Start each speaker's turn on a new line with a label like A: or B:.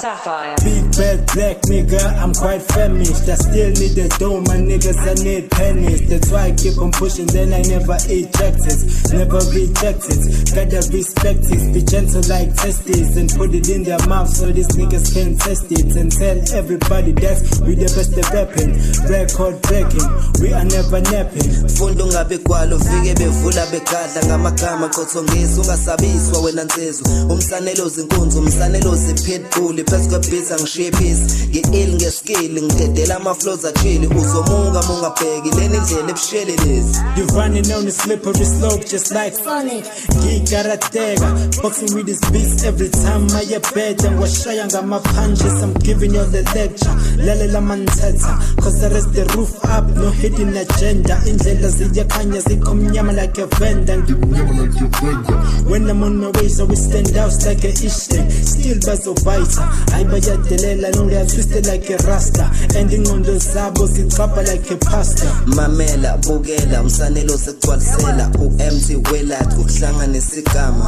A: Sapphire.
B: Big bad black nigga, I'm quite famished. I still need the dough, my niggas, I need pennies. That's why I keep on pushing, then I never eject it. Never reject it, gotta respect it. Be gentle like testes and put it in their mouth so these niggas can test it. And tell everybody that we the best at rapping. Record breaking, we are never napping.
C: Fundo ngabe kwalo vike bevula begadla ngamagama qothongisa ungasabiswa wena nsizwa umsanelo zinkunzi umsanelo zipitbull phezu kwebhiza ngishiye peace nge-ill ngeskill ngidedela ama-flows achili uzomunga mungabheki leni ndlela ebushelelezi.
B: You running on a slippery slope just like Sonic. Gikaratega, boxing with these beats every time I bet and washaya ngama punches. I'm giving you the lecture. Lalela manteta, cause I rest the roof up, no hidden agenda. Indlela ziyakhanya zikomnyama like a vendor. When I'm on my way, so we stand out like a ishte. Still bazobita, I bayadelela, no they are twisted like a rasta. Ending on the zabos, it's proper like a pasta.
C: Mamela, bugela, umsanelo sekugcwalisela, u-empty welat, ukuhlanga nesigama.